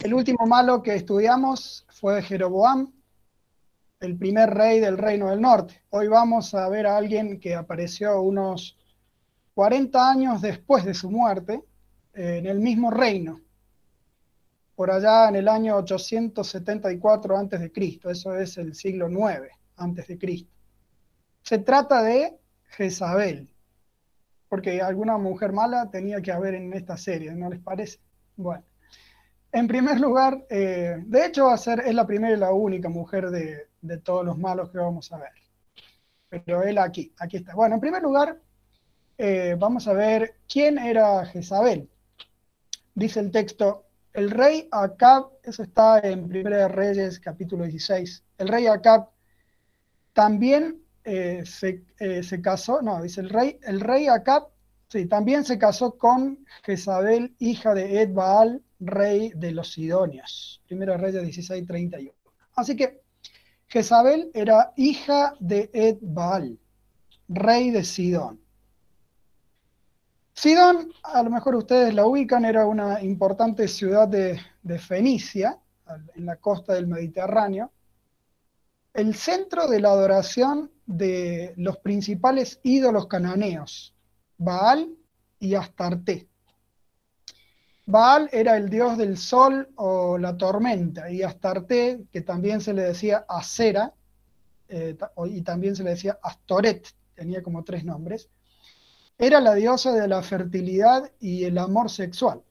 El último malo que estudiamos fue Jeroboam, el primer rey del Reino del Norte. Hoy vamos a ver a alguien que apareció unos 40 años después de su muerte en el mismo reino, por allá en el año 874 a.C. Eso es el siglo IX a.C. Se trata de Jezabel, porque alguna mujer mala tenía que haber en esta serie, ¿no les parece? Bueno, en primer lugar, de hecho es la primera y la única mujer de todos los malos que vamos a ver. Pero él aquí está. Bueno, en primer lugar, vamos a ver quién era Jezabel. Dice el texto, el rey Acab, eso está en Primera de Reyes, capítulo 16. El rey Acab también se casó, no, dice el rey Acab, sí, también se casó con Jezabel, hija de Ed-Baal, rey de los Sidonios. Primera de Reyes 16:31. Así que Jezabel era hija de Ed-Baal, rey de Sidón. Sidón, a lo mejor ustedes la ubican, era una importante ciudad de Fenicia, en la costa del Mediterráneo, el centro de la adoración de los principales ídolos cananeos, Baal y Astarté. Baal era el dios del sol o la tormenta, y Astarté, que también se le decía Acera, y también se le decía Astoret, tenía como 3 nombres, era la diosa de la fertilidad y el amor sexual.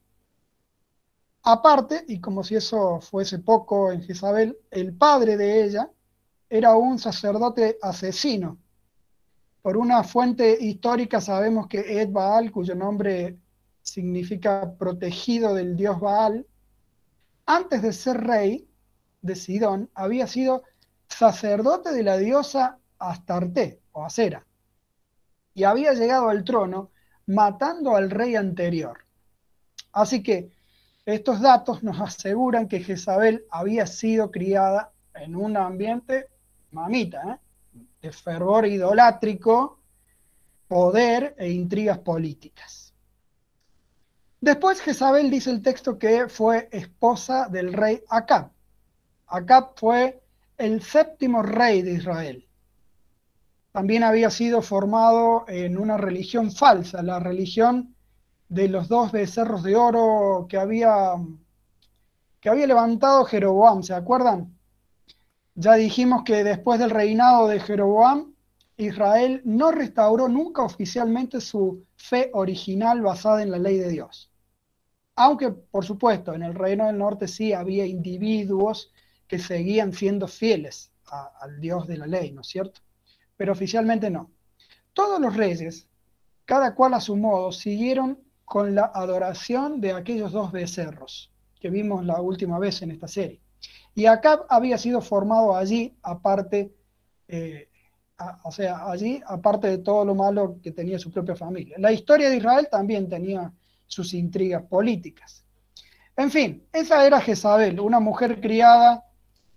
Aparte, y como si eso fuese poco en Jezabel, el padre de ella era un sacerdote asesino. Por una fuente histórica sabemos que Ed Baal, cuyo nombre significa protegido del dios Baal, antes de ser rey de Sidón, había sido sacerdote de la diosa Astarté o Acera, y había llegado al trono matando al rey anterior. Así que estos datos nos aseguran que Jezabel había sido criada en un ambiente, mamita, de fervor idolátrico, poder e intrigas políticas. Después Jezabel dice el texto que fue esposa del rey Acab. Acab fue el 7º rey de Israel. También había sido formado en una religión falsa, la religión de los 2 becerros de oro que había levantado Jeroboam, ¿se acuerdan? Ya dijimos que después del reinado de Jeroboam, Israel no restauró nunca oficialmente su fe original basada en la ley de Dios. Aunque, por supuesto, en el Reino del Norte sí había individuos que seguían siendo fieles al Dios de la ley, ¿no es cierto? Pero oficialmente no. Todos los reyes, cada cual a su modo, siguieron con la adoración de aquellos 2 becerros que vimos la última vez en esta serie. Y Acab había sido formado allí, aparte, allí, aparte de todo lo malo que tenía su propia familia. La historia de Israel también tenía sus intrigas políticas. En fin, esa era Jezabel, una mujer criada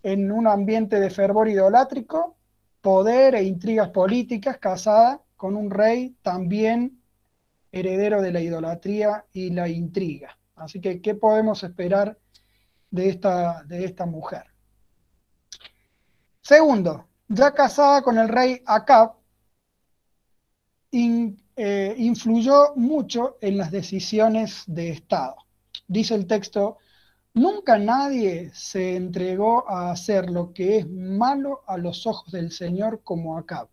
en un ambiente de fervor idolátrico, poder e intrigas políticas, casada con un rey también heredero de la idolatría y la intriga. Así que, ¿qué podemos esperar de esta mujer? Segundo, ya casada con el rey Acab, influyó mucho en las decisiones de Estado. Dice el texto, nunca nadie se entregó a hacer lo que es malo a los ojos del Señor como Acab,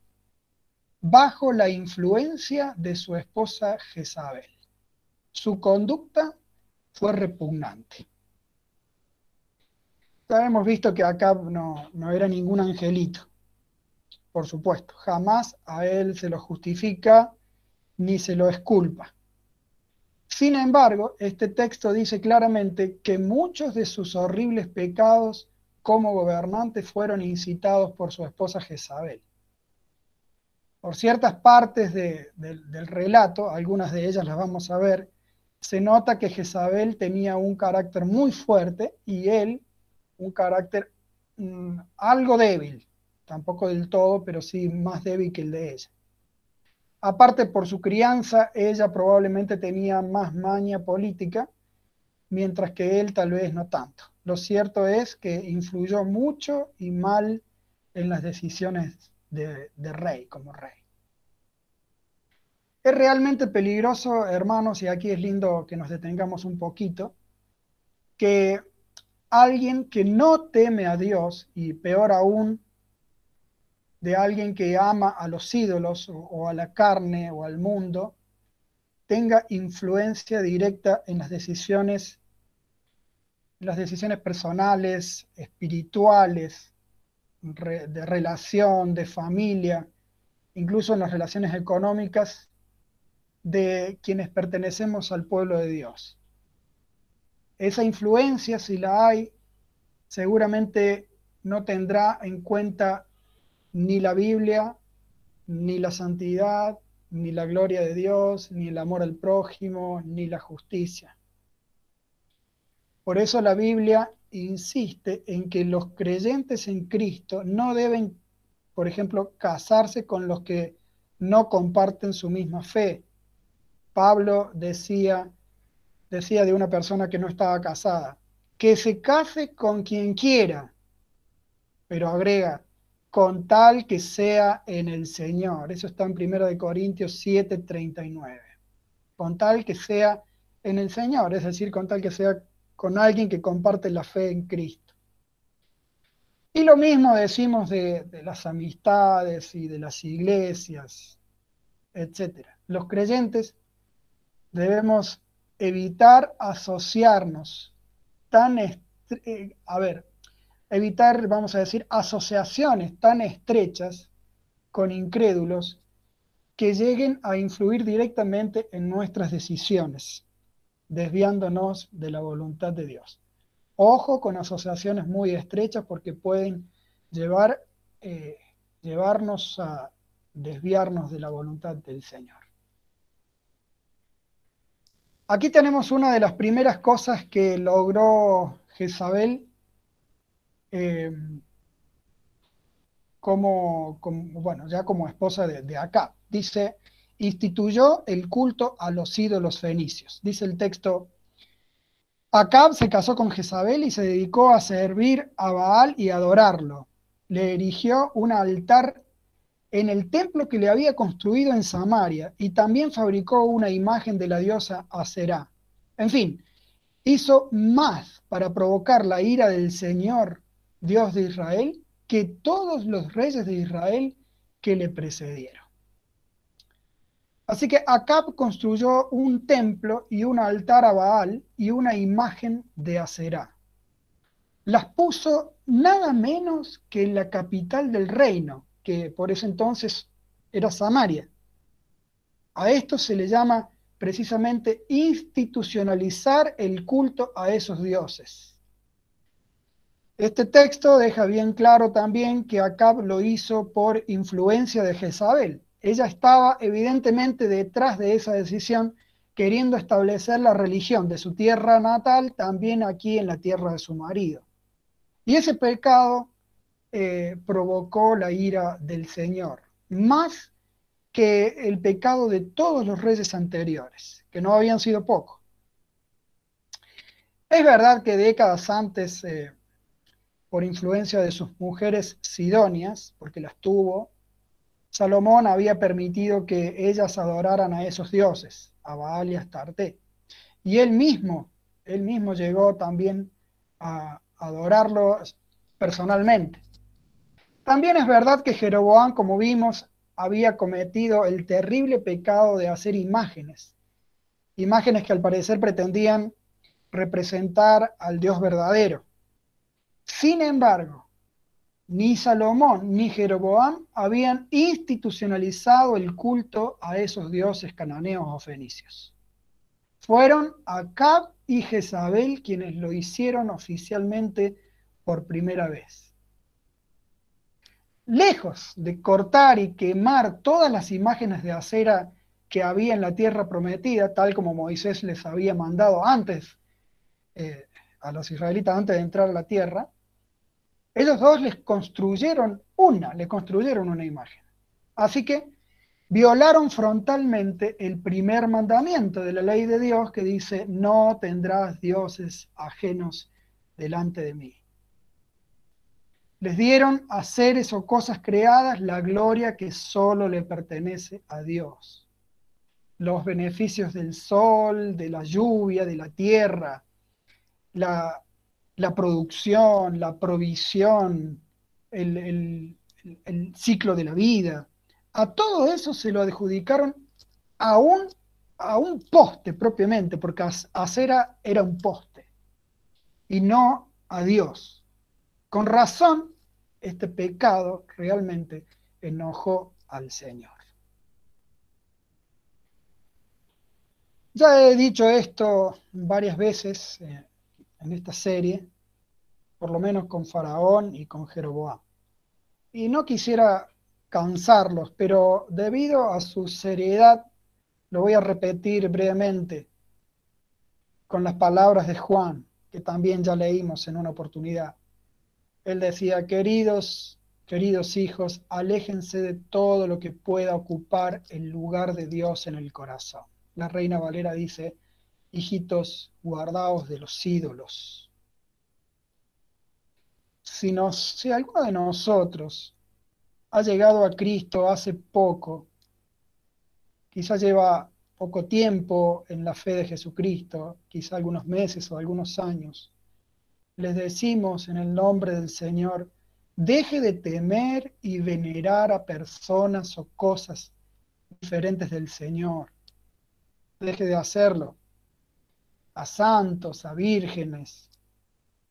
bajo la influencia de su esposa Jezabel. Su conducta fue repugnante. Ya hemos visto que Acab no era ningún angelito, por supuesto. Jamás a él se lo justifica ni se lo exculpa. Sin embargo, este texto dice claramente que muchos de sus horribles pecados como gobernante fueron incitados por su esposa Jezabel. Por ciertas partes del relato, algunas de ellas las vamos a ver, se nota que Jezabel tenía un carácter muy fuerte y él un carácter algo débil, tampoco del todo, pero sí más débil que el de ella. Aparte, por su crianza, ella probablemente tenía más maña política, mientras que él tal vez no tanto. lo cierto es que influyó mucho y mal en las decisiones de rey, como rey. Es realmente peligroso, hermanos, y aquí es lindo que nos detengamos un poquito, que alguien que no teme a Dios, y peor aún, de alguien que ama a los ídolos o a la carne o al mundo, tenga influencia directa en las decisiones personales, espirituales, de relación, de familia, incluso en las relaciones económicas de quienes pertenecemos al pueblo de Dios. Esa influencia, si la hay, seguramente no tendrá en cuenta ni la Biblia, ni la santidad, ni la gloria de Dios, ni el amor al prójimo, ni la justicia. Por eso la Biblia insiste en que los creyentes en Cristo no deben, por ejemplo, casarse con los que no comparten su misma fe. Pablo decía de una persona que no estaba casada, que se case con quien quiera, pero agrega, con tal que sea en el Señor. Eso está en 1 Corintios 7:39. Con tal que sea en el Señor, es decir, con tal que sea con alguien que comparte la fe en Cristo. Y lo mismo decimos de las amistades y de las iglesias, etcétera. Los creyentes debemos evitar asociarnos evitar, vamos a decir, asociaciones tan estrechas con incrédulos que lleguen a influir directamente en nuestras decisiones, desviándonos de la voluntad de Dios. Ojo con asociaciones muy estrechas porque pueden llevar, llevarnos a desviarnos de la voluntad del Señor. Aquí tenemos una de las primeras cosas que logró Jezabel ya como esposa de Acab. Dice, instituyó el culto a los ídolos fenicios. Dice el texto, Acab se casó con Jezabel y se dedicó a servir a Baal y adorarlo. Le erigió un altar en el templo que le había construido en Samaria y también fabricó una imagen de la diosa Aserá. En fin, hizo más para provocar la ira del Señor, Dios de Israel, que todos los reyes de Israel que le precedieron. Así que Acab construyó un templo y un altar a Baal y una imagen de Aserá. Las puso nada menos que en la capital del reino, que por ese entonces era Samaria. A esto se le llama precisamente institucionalizar el culto a esos dioses. Este texto deja bien claro también que Acab lo hizo por influencia de Jezabel. Ella estaba evidentemente detrás de esa decisión, queriendo establecer la religión de su tierra natal también aquí en la tierra de su marido. Y ese pecado provocó la ira del Señor, más que el pecado de todos los reyes anteriores, que no habían sido pocos. Es verdad que décadas antes, por influencia de sus mujeres sidonias, porque las tuvo, Salomón había permitido que ellas adoraran a esos dioses, a Baal y a Astarte. Y él mismo llegó también a adorarlos personalmente. También es verdad que Jeroboam, como vimos, había cometido el terrible pecado de hacer imágenes que al parecer pretendían representar al Dios verdadero. Sin embargo, ni Salomón ni Jeroboam habían institucionalizado el culto a esos dioses cananeos o fenicios. Fueron Acab y Jezabel quienes lo hicieron oficialmente por primera vez. Lejos de cortar y quemar todas las imágenes de acera que había en la tierra prometida, tal como Moisés les había mandado antes a los israelitas antes de entrar a la tierra, ellos dos le construyeron una imagen. Así que violaron frontalmente el primer mandamiento de la ley de Dios que dice, no tendrás dioses ajenos delante de mí. Les dieron a seres o cosas creadas la gloria que solo le pertenece a Dios. Los beneficios del sol, de la lluvia, de la tierra, la producción, la provisión, el ciclo de la vida. A todo eso se lo adjudicaron a un poste propiamente, porque Acera era un poste, y no a Dios. Con razón, este pecado realmente enojó al Señor. Ya he dicho esto varias veces en esta serie, por lo menos con Faraón y con Jeroboam. Y no quisiera cansarlos, pero debido a su seriedad, lo voy a repetir brevemente con las palabras de Juan, que también ya leímos en una oportunidad. Él decía: queridos hijos, aléjense de todo lo que pueda ocupar el lugar de Dios en el corazón. La Reina Valera dice: hijitos, guardaos de los ídolos. Si alguno de nosotros ha llegado a Cristo hace poco, quizás lleva poco tiempo en la fe de Jesucristo, quizá algunos meses o algunos años, les decimos en el nombre del Señor: deje de temer y venerar a personas o cosas diferentes del Señor. Deje de hacerlo. A santos, a vírgenes,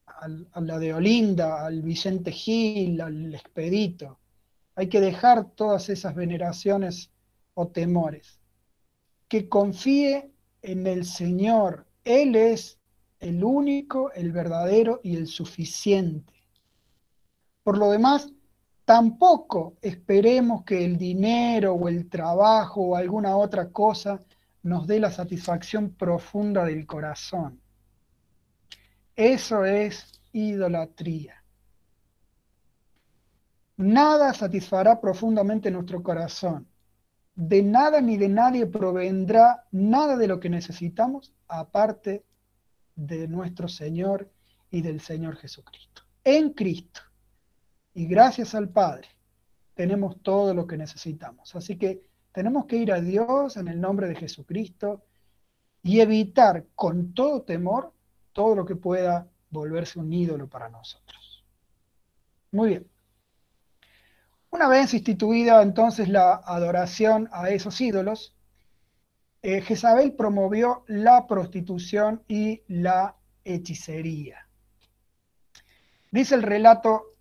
a la de Olinda, al Vicente Gil, al Expedito. Hay que dejar todas esas veneraciones o temores. Que confíe en el Señor. Él es el único, el verdadero y el suficiente. Por lo demás, tampoco esperemos que el dinero o el trabajo o alguna otra cosa nos dé la satisfacción profunda del corazón. Eso es idolatría. Nada satisfará profundamente nuestro corazón. De nada ni de nadie provendrá nada de lo que necesitamos aparte de nuestro Señor y del Señor Jesucristo. En Cristo, y gracias al Padre, tenemos todo lo que necesitamos. Así que tenemos que ir a Dios en el nombre de Jesucristo y evitar con todo temor todo lo que pueda volverse un ídolo para nosotros. Muy bien. Una vez instituida entonces la adoración a esos ídolos, Jezabel promovió la prostitución y la hechicería. Dice el relato: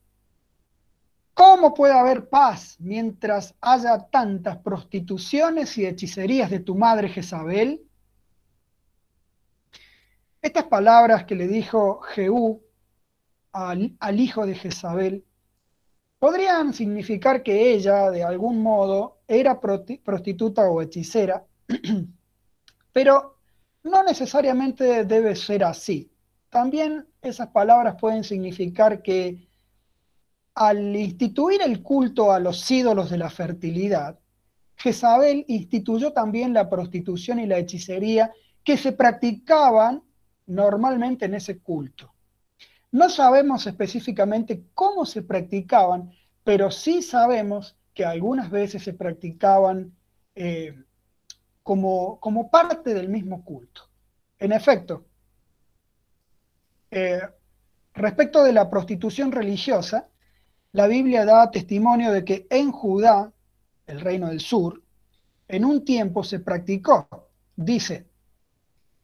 ¿cómo puede haber paz mientras haya tantas prostituciones y hechicerías de tu madre Jezabel? Estas palabras que le dijo Jehú al hijo de Jezabel podrían significar que ella, de algún modo, era prostituta o hechicera, pero no necesariamente debe ser así. También esas palabras pueden significar que al instituir el culto a los ídolos de la fertilidad, Jezabel instituyó también la prostitución y la hechicería que se practicaban normalmente en ese culto. No sabemos específicamente cómo se practicaban, pero sí sabemos que algunas veces se practicaban como parte del mismo culto. En efecto, respecto de la prostitución religiosa, la Biblia da testimonio de que en Judá, el reino del sur, en un tiempo se practicó. Dice: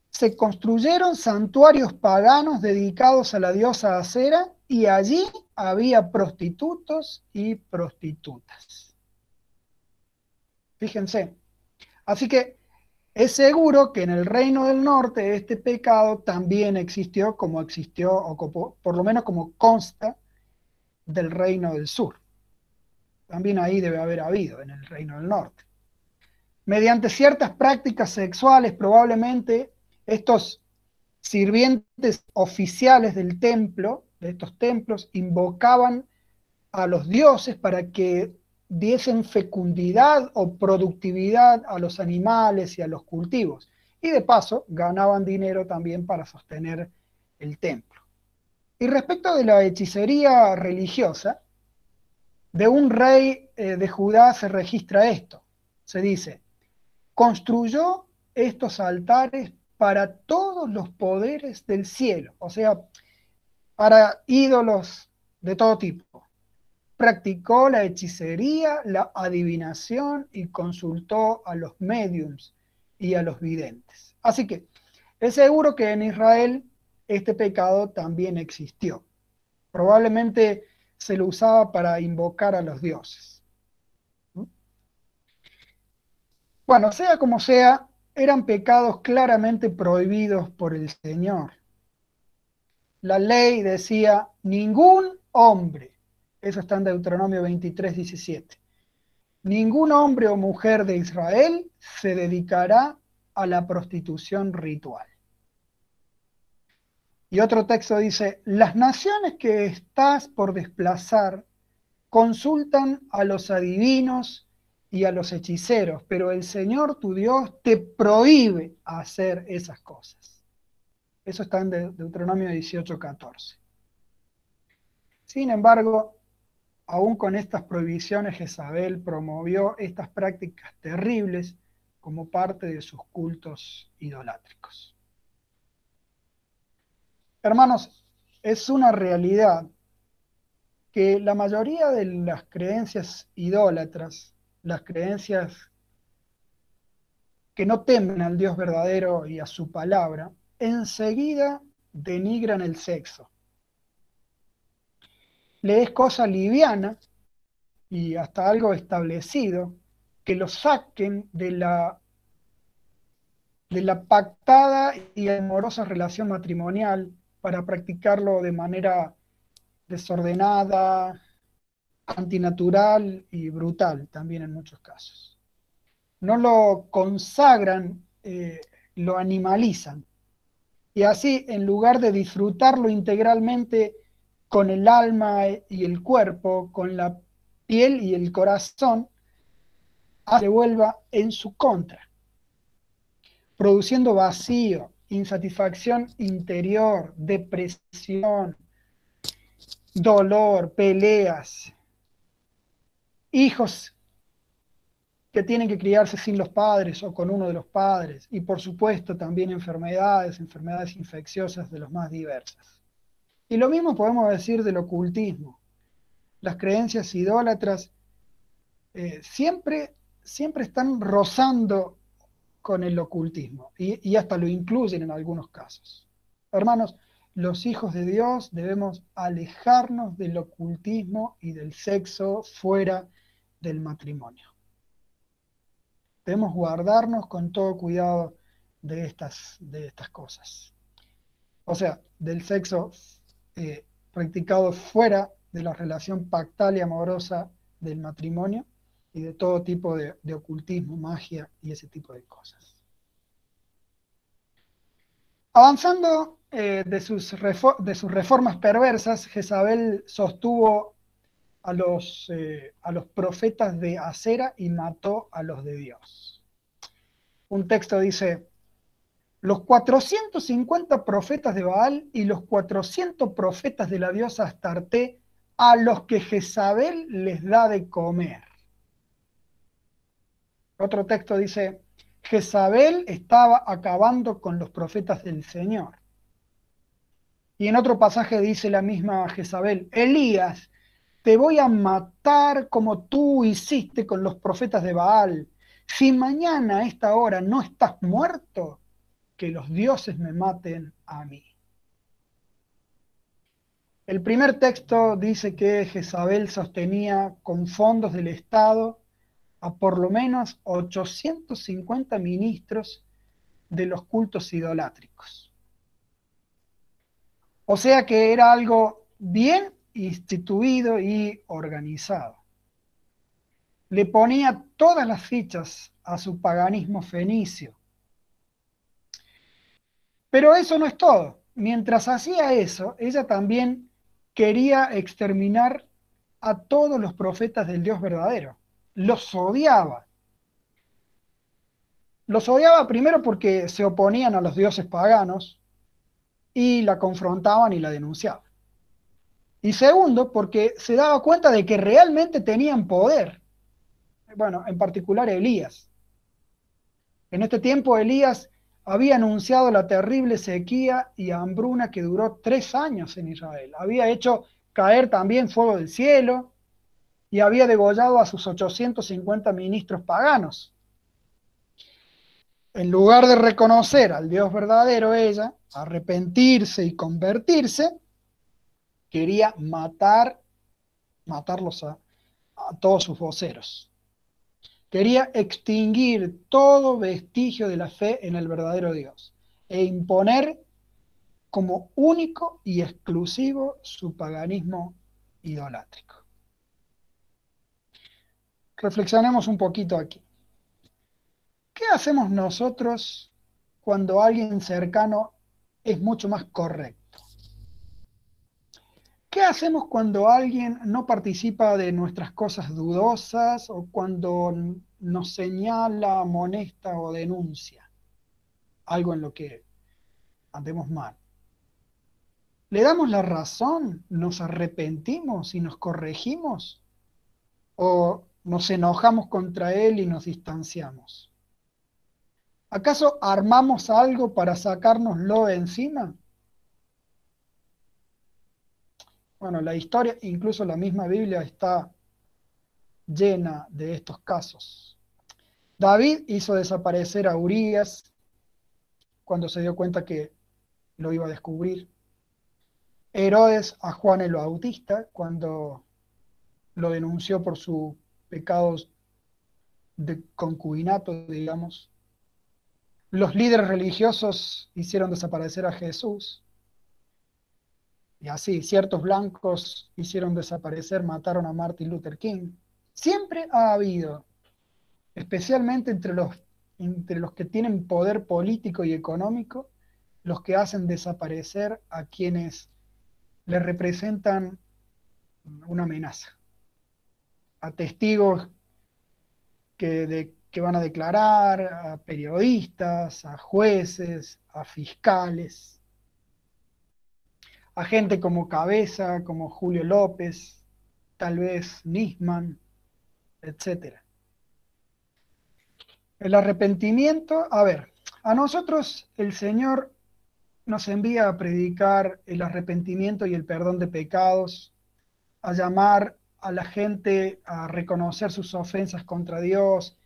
se construyeron santuarios paganos dedicados a la diosa Acera y allí había prostitutos y prostitutas. Fíjense. Así que es seguro que en el reino del norte este pecado también existió, o por lo menos como consta del reino del sur. También ahí debe haber habido, en el reino del norte. Mediante ciertas prácticas sexuales, probablemente estos sirvientes oficiales del templo, de estos templos, invocaban a los dioses para que diesen fecundidad o productividad a los animales y a los cultivos. Y de paso ganaban dinero también para sostener el templo. Y respecto de la hechicería religiosa, de un rey de Judá se registra esto. Se dice, construyó estos altares para todos los poderes del cielo, o sea, para ídolos de todo tipo. Practicó la hechicería, la adivinación y consultó a los médiums y a los videntes. Así que es seguro que en Israel este pecado también existió. Probablemente se lo usaba para invocar a los dioses. Bueno, sea como sea, eran pecados claramente prohibidos por el Señor. La ley decía, ningún hombre, eso está en Deuteronomio 23:17, ningún hombre o mujer de Israel se dedicará a la prostitución ritual. Y otro texto dice, las naciones que estás por desplazar consultan a los adivinos y a los hechiceros, pero el Señor tu Dios te prohíbe hacer esas cosas. Eso está en Deuteronomio 18:14. Sin embargo, aún con estas prohibiciones, Jezabel promovió estas prácticas terribles como parte de sus cultos idolátricos. Hermanos, es una realidad que la mayoría de las creencias idólatras, las creencias que no temen al Dios verdadero y a su palabra, enseguida denigran el sexo. Le es cosa liviana y hasta algo establecido que lo saquen de la pactada y amorosa relación matrimonial para practicarlo de manera desordenada, antinatural y brutal también en muchos casos. No lo consagran, lo animalizan. Y así, en lugar de disfrutarlo integralmente con el alma y el cuerpo, con la piel y el corazón, se vuelva en su contra, produciendo vacío, insatisfacción interior, depresión, dolor, peleas, hijos que tienen que criarse sin los padres o con uno de los padres, y por supuesto también enfermedades infecciosas de los más diversas. Y lo mismo podemos decir del ocultismo. Las creencias idólatras siempre están rozando con el ocultismo y hasta lo incluyen en algunos casos. Hermanos, los hijos de Dios debemos alejarnos del ocultismo y del sexo fuera del matrimonio. Debemos guardarnos con todo cuidado de estas cosas. O sea, del sexo practicado fuera de la relación pactal y amorosa del matrimonio y de todo tipo de ocultismo, magia y ese tipo de cosas. Avanzando de sus reformas perversas, Jezabel sostuvo a los profetas de Acera y mató a los de Dios. Un texto dice, los 450 profetas de Baal y los 400 profetas de la diosa Astarte, a los que Jezabel les da de comer. Otro texto dice, Jezabel estaba acabando con los profetas del Señor. Y en otro pasaje dice la misma Jezabel, Elías, te voy a matar como tú hiciste con los profetas de Baal. Si mañana a esta hora no estás muerto, que los dioses me maten a mí. El primer texto dice que Jezabel sostenía con fondos del Estado a por lo menos 850 ministros de los cultos idolátricos. O sea que era algo bien instituido y organizado. Le ponía todas las fichas a su paganismo fenicio. Pero eso no es todo. Mientras hacía eso, ella también quería exterminar a todos los profetas del Dios verdadero. Los odiaba. Los odiaba primero porque se oponían a los dioses paganos y la confrontaban y la denunciaban. Y segundo, porque se daba cuenta de que realmente tenían poder. Bueno, en particular Elías. En este tiempo Elías había anunciado la terrible sequía y hambruna que duró 3 años en Israel. Había hecho caer también fuego del cielo y había degollado a sus 850 ministros paganos. En lugar de reconocer al Dios verdadero, ella, arrepentirse y convertirse, quería matarlos a todos sus voceros. Quería extinguir todo vestigio de la fe en el verdadero Dios e imponer como único y exclusivo su paganismo idolátrico. Reflexionemos un poquito aquí. ¿Qué hacemos nosotros cuando alguien cercano es mucho más correcto? ¿Qué hacemos cuando alguien no participa de nuestras cosas dudosas o cuando nos señala, amonesta o denuncia algo en lo que andemos mal? ¿Le damos la razón? ¿Nos arrepentimos y nos corregimos? ¿O nos enojamos contra él y nos distanciamos? ¿Acaso armamos algo para sacárnoslo de encima? Bueno, la historia, incluso la misma Biblia, está llena de estos casos. David hizo desaparecer a Urías cuando se dio cuenta que lo iba a descubrir. Herodes a Juan el Bautista cuando lo denunció por sus pecados de concubinato, digamos. Los líderes religiosos hicieron desaparecer a Jesús. Y así, ciertos blancos hicieron desaparecer, mataron a Martin Luther King. Siempre ha habido, especialmente entre los que tienen poder político y económico, los que hacen desaparecer a quienes le representan una amenaza, a testigos que van a declarar, a periodistas, a jueces, a fiscales, a gente como Cabeza, como Julio López, tal vez Nisman, etcétera. El arrepentimiento, a ver, a nosotros el Señor nos envía a predicar el arrepentimiento y el perdón de pecados, a llamar a la gente a reconocer sus ofensas contra Dios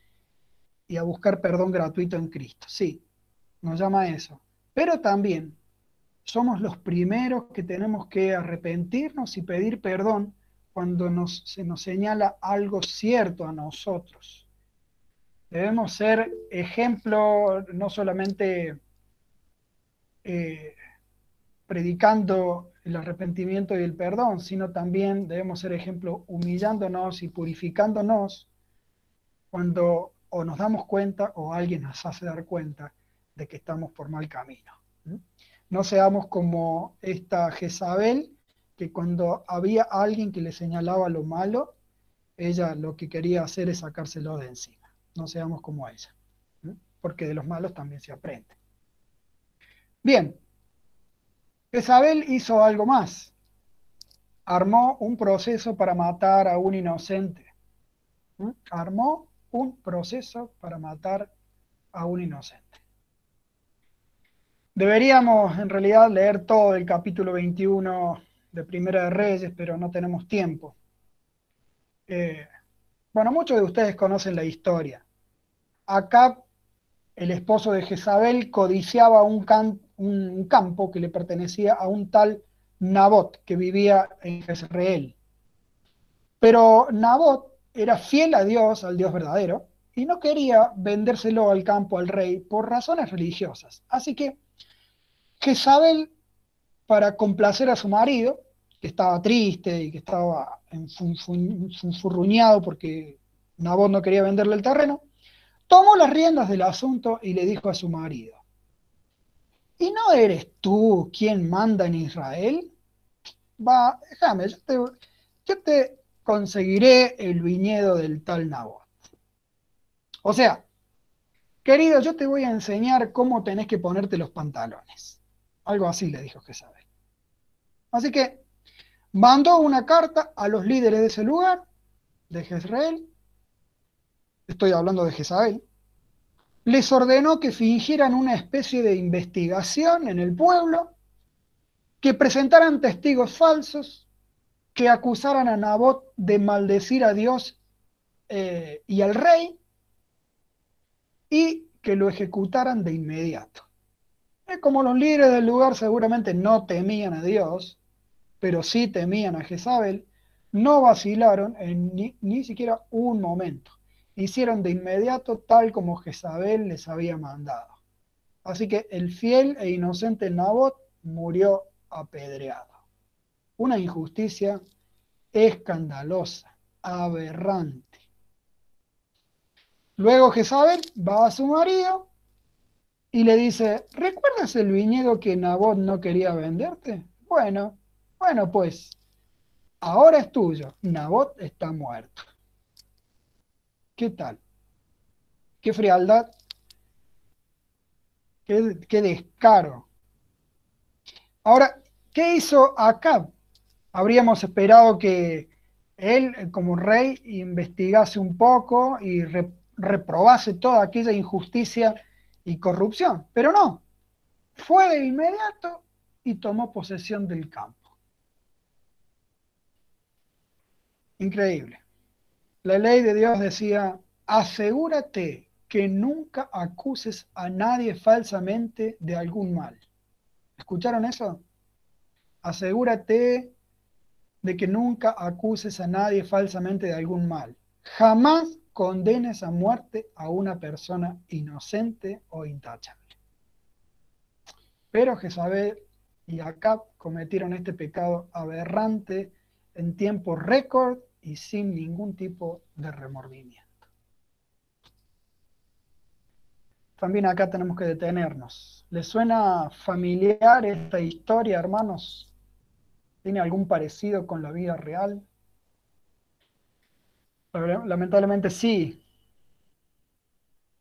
y a buscar perdón gratuito en Cristo. Sí, nos llama a eso. Pero también somos los primeros que tenemos que arrepentirnos y pedir perdón cuando se nos señala algo cierto a nosotros. Debemos ser ejemplo, no solamente eh, predicando el arrepentimiento y el perdón, sino también debemos ser ejemplo humillándonos y purificándonos cuando o nos damos cuenta o alguien nos hace dar cuenta de que estamos por mal camino. No seamos como esta Jezabel, que cuando había alguien que le señalaba lo malo, ella lo que quería hacer es sacárselo de encima. No seamos como ella, porque de los malos también se aprende. Bien, Jezabel hizo algo más. Armó un proceso para matar a un inocente. Armó un proceso para matar a un inocente. Deberíamos en realidad leer todo el capítulo 21 de Primera de Reyes, pero no tenemos tiempo. Bueno, muchos de ustedes conocen la historia. Acab, el esposo de Jezabel, codiciaba un campo que le pertenecía a un tal Nabot, que vivía en Jezreel. Pero Nabot era fiel a Dios, al Dios verdadero, y no quería vendérselo al campo al rey por razones religiosas. Así que Jezabel, para complacer a su marido, que estaba triste y que estaba enfurruñado porque Nabot no quería venderle el terreno, tomó las riendas del asunto y le dijo a su marido: ¿y no eres tú quien manda en Israel? Va, déjame, yo te conseguiré el viñedo del tal Nabot. O sea, querido, yo te voy a enseñar cómo tenés que ponerte los pantalones. Algo así le dijo Jezabel. Así que mandó una carta a los líderes de ese lugar, de Jezreel, estoy hablando de Jezabel, les ordenó que fingieran una especie de investigación en el pueblo, que presentaran testigos falsos, que acusaran a Nabot de maldecir a Dios y al rey, y que lo ejecutaran de inmediato. Como los líderes del lugar seguramente no temían a Dios, pero sí temían a Jezabel, no vacilaron en ni siquiera un momento. Hicieron de inmediato tal como Jezabel les había mandado. Así que el fiel e inocente Nabot murió apedreado. Una injusticia escandalosa, aberrante. Luego Jezabel va a su marido y le dice, ¿recuerdas el viñedo que Nabot no quería venderte? Bueno, pues ahora es tuyo. Nabot está muerto. ¿Qué tal? Qué frialdad, qué descaro. Ahora, ¿qué hizo Acab? Habríamos esperado que él, como rey, investigase un poco y reprobase toda aquella injusticia y corrupción. Pero no, fue de inmediato y tomó posesión del campo. Increíble. La ley de Dios decía, asegúrate que nunca acuses a nadie falsamente de algún mal. ¿Escucharon eso? Asegúrate de que nunca acuses a nadie falsamente de algún mal. Jamás condenes a muerte a una persona inocente o intachable. Pero Jezabel y Acab cometieron este pecado aberrante en tiempo récord y sin ningún tipo de remordimiento. También acá tenemos que detenernos. ¿Les suena familiar esta historia, hermanos? ¿Tiene algún parecido con la vida real? Lamentablemente sí.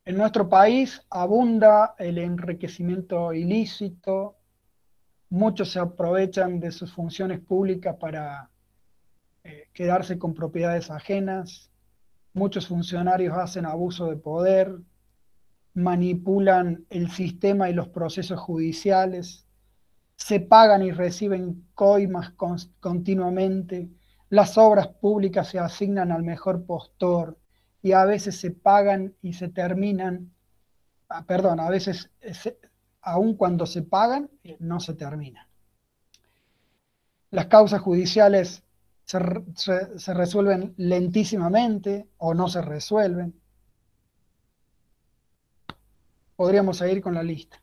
En nuestro país abunda el enriquecimiento ilícito, muchos se aprovechan de sus funciones públicas para quedarse con propiedades ajenas, muchos funcionarios hacen abuso de poder, manipulan el sistema y los procesos judiciales, se pagan y reciben coimas continuamente, las obras públicas se asignan al mejor postor y a veces se pagan y se terminan, perdón, a veces aun cuando se pagan, no se terminan. Las causas judiciales se resuelven lentísimamente o no se resuelven. Podríamos seguir con la lista.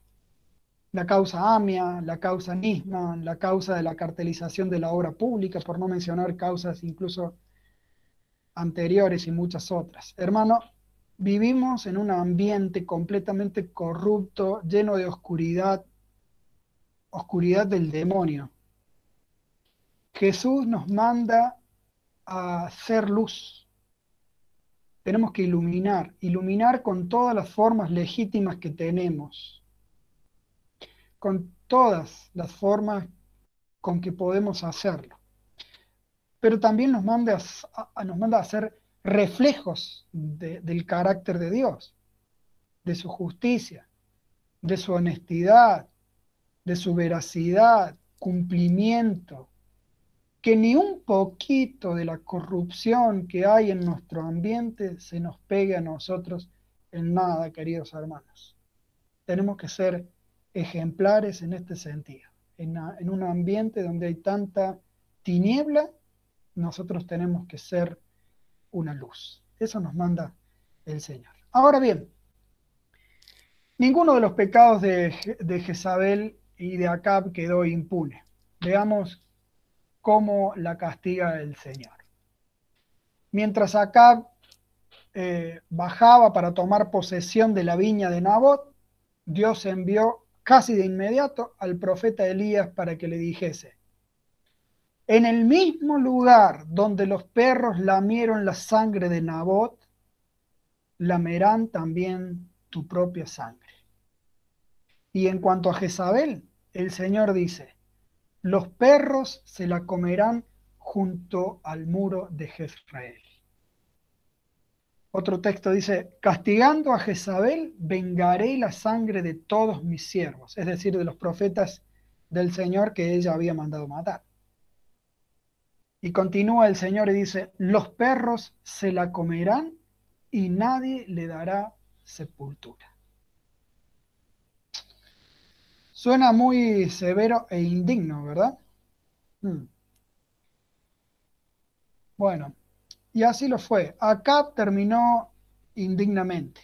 La causa AMIA, la causa Nisman, la causa de la cartelización de la obra pública, por no mencionar causas incluso anteriores y muchas otras. Hermano, vivimos en un ambiente completamente corrupto, lleno de oscuridad, oscuridad del demonio. Jesús nos manda a hacer luz. Tenemos que iluminar con todas las formas legítimas que tenemos, con todas las formas con que podemos hacerlo. Pero también nos manda a ser reflejos del carácter de Dios, de su justicia, de su honestidad, de su veracidad, cumplimiento, que ni un poquito de la corrupción que hay en nuestro ambiente se nos pegue a nosotros en nada, queridos hermanos. Tenemos que ser ejemplares en este sentido. En un ambiente donde hay tanta tiniebla, nosotros tenemos que ser una luz. Eso nos manda el Señor. Ahora bien, ninguno de los pecados de Jezabel y de Acab quedó impune. Veamos cómo la castiga el Señor. Mientras Acab bajaba para tomar posesión de la viña de Nabot, Dios envió casi de inmediato al profeta Elías para que le dijese, en el mismo lugar donde los perros lamieron la sangre de Nabot, lamerán también tu propia sangre. Y en cuanto a Jezabel, el Señor dice, los perros se la comerán junto al muro de Jezreel. Otro texto dice, castigando a Jezabel, vengaré la sangre de todos mis siervos, es decir, de los profetas del Señor que ella había mandado matar. Y continúa el Señor y dice, los perros se la comerán y nadie le dará sepultura. Suena muy severo e indigno, ¿verdad? Bueno, y así lo fue. Acab terminó indignamente.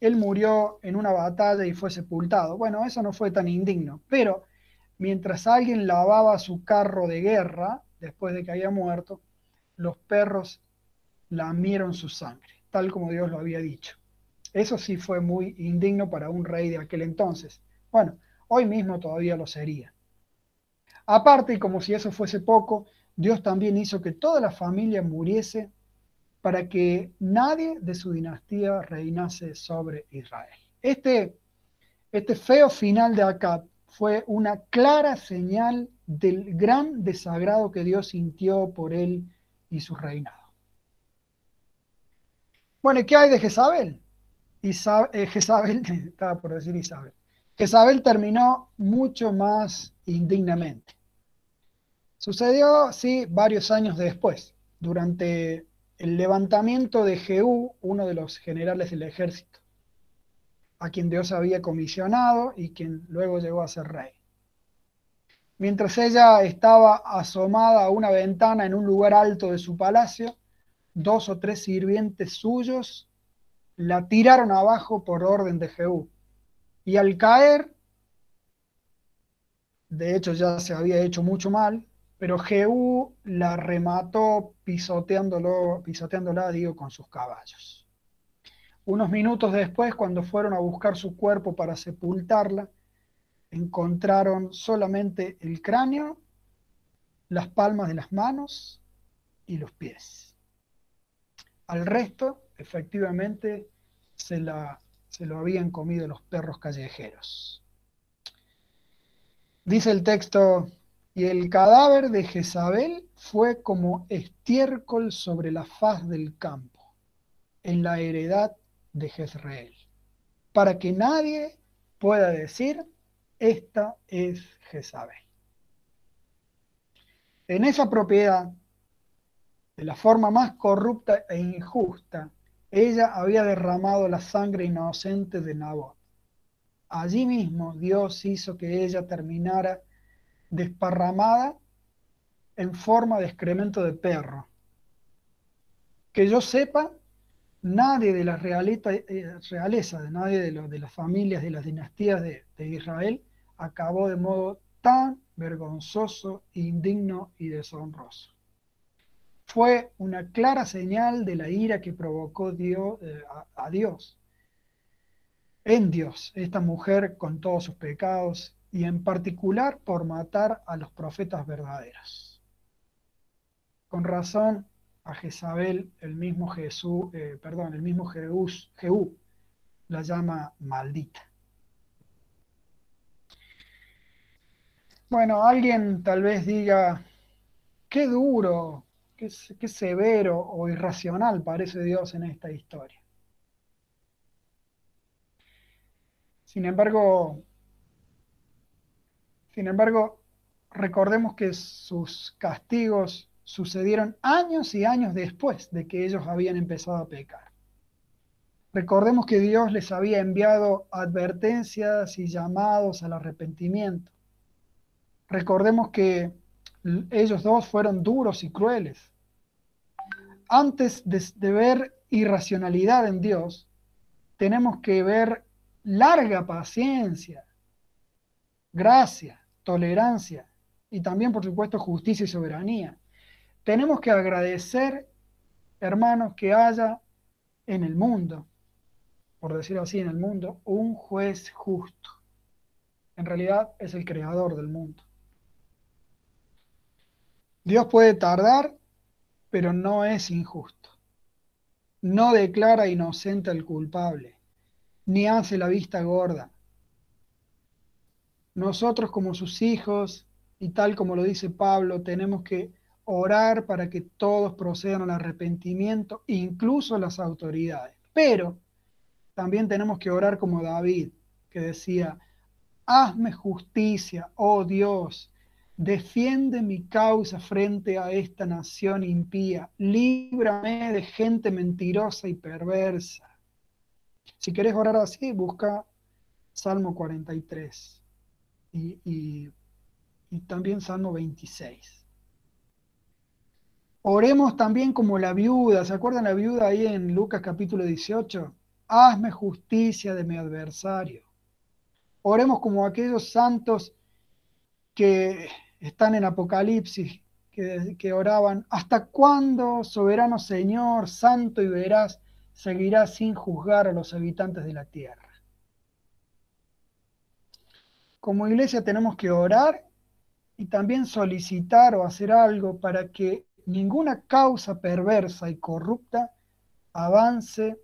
Él murió en una batalla y fue sepultado. Bueno, eso no fue tan indigno, pero mientras alguien lavaba su carro de guerra, después de que había muerto, los perros lamieron su sangre, tal como Dios lo había dicho. Eso sí fue muy indigno para un rey de aquel entonces. Bueno, hoy mismo todavía lo sería. Aparte, y como si eso fuese poco, Dios también hizo que toda la familia muriese para que nadie de su dinastía reinase sobre Israel. Este feo final de Acab fue una clara señal del gran desagrado que Dios sintió por él y su reinado. Bueno, ¿y qué hay de Jezabel? Jezabel, estaba por decir Isabel. Jezabel terminó mucho más indignamente. Sucedió, sí, varios años después, durante el levantamiento de Jehú, uno de los generales del ejército, a quien Dios había comisionado y quien luego llegó a ser rey. Mientras ella estaba asomada a una ventana en un lugar alto de su palacio, 2 o 3 sirvientes suyos la tiraron abajo por orden de Jehú. Y al caer, de hecho ya se había hecho mucho mal, pero Jehú la remató pisoteándola, digo, con sus caballos. Unos minutos después, cuando fueron a buscar su cuerpo para sepultarla, encontraron solamente el cráneo, las palmas de las manos y los pies. Al resto, efectivamente, se lo habían comido los perros callejeros. Dice el texto, y el cadáver de Jezabel fue como estiércol sobre la faz del campo, en la heredad de Jezreel, para que nadie pueda decir, esta es Jezabel. En esa propiedad, de la forma más corrupta e injusta, ella había derramado la sangre inocente de Nabot. Allí mismo Dios hizo que ella terminara desparramada en forma de excremento de perro. Que yo sepa, nadie de la realeza, de nadie de las familias, de las dinastías de Israel, acabó de modo tan vergonzoso, indigno y deshonroso. Fue una clara señal de la ira que provocó Dios, a Dios, en Dios, esta mujer con todos sus pecados y en particular por matar a los profetas verdaderos. Con razón, a Jezabel el mismo Jehú la llama maldita. Bueno, alguien tal vez diga, qué duro, qué severo o irracional parece Dios en esta historia. Sin embargo, recordemos que sus castigos sucedieron años y años después de que ellos habían empezado a pecar. Recordemos que Dios les había enviado advertencias y llamados al arrepentimiento. Recordemos que ellos dos fueron duros y crueles. Antes de ver irracionalidad en Dios, tenemos que ver larga paciencia, gracia, tolerancia y también, por supuesto, justicia y soberanía. Tenemos que agradecer, hermanos, que haya en el mundo, por decirlo así, en el mundo, un juez justo. En realidad es el creador del mundo. Dios puede tardar, pero no es injusto. No declara inocente al culpable, ni hace la vista gorda. Nosotros como sus hijos, y tal como lo dice Pablo, tenemos que orar para que todos procedan al arrepentimiento, incluso las autoridades. Pero también tenemos que orar como David, que decía, hazme justicia, oh Dios, defiende mi causa frente a esta nación impía, líbrame de gente mentirosa y perversa. Si querés orar así, busca Salmo 43 y también Salmo 26. Oremos también como la viuda. ¿Se acuerdan la viuda ahí en Lucas capítulo 18? Hazme justicia de mi adversario. Oremos como aquellos santos que están en Apocalipsis, que oraban, ¿hasta cuándo, soberano Señor, santo y veraz, seguirás sin juzgar a los habitantes de la tierra? Como iglesia tenemos que orar y también solicitar o hacer algo para que ninguna causa perversa y corrupta avance.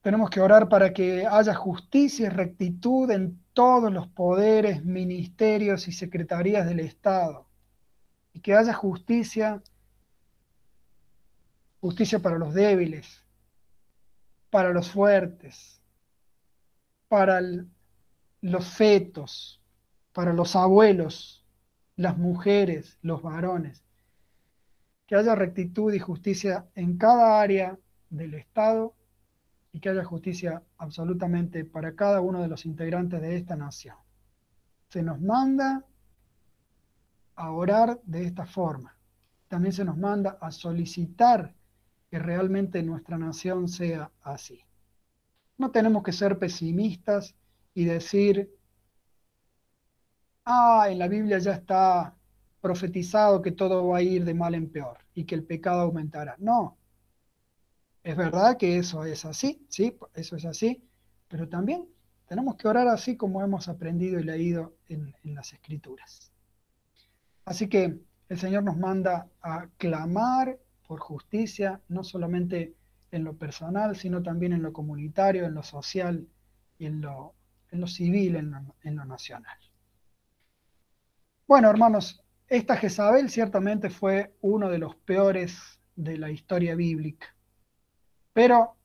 Tenemos que orar para que haya justicia y rectitud en todos los poderes, ministerios y secretarías del Estado. Y que haya justicia, justicia para los débiles, para los fuertes, para los fetos, para los abuelos, las mujeres, los varones. Que haya rectitud y justicia en cada área del Estado y que haya justicia absolutamente para cada uno de los integrantes de esta nación. Se nos manda a orar de esta forma. También se nos manda a solicitar que realmente nuestra nación sea así. No tenemos que ser pesimistas y decir, en la Biblia ya está profetizado que todo va a ir de mal en peor y que el pecado aumentará. No, es verdad que eso es así, sí, eso es así, pero también tenemos que orar así como hemos aprendido y leído en las Escrituras. Así que el Señor nos manda a clamar por justicia, no solamente en lo personal, sino también en lo comunitario, en lo social y en lo civil, en lo nacional. Bueno, hermanos, esta Jezabel ciertamente fue uno de los peores de la historia bíblica, pero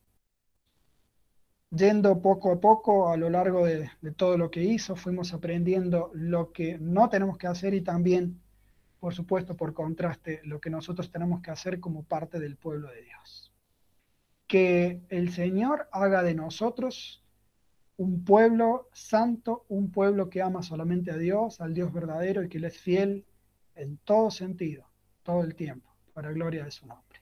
yendo poco a poco a lo largo de todo lo que hizo, fuimos aprendiendo lo que no tenemos que hacer y también, por supuesto, por contraste, lo que nosotros tenemos que hacer como parte del pueblo de Dios. Que el Señor haga de nosotros un pueblo santo, un pueblo que ama solamente a Dios, al Dios verdadero y que le es fiel en todo sentido, todo el tiempo, para gloria de su nombre.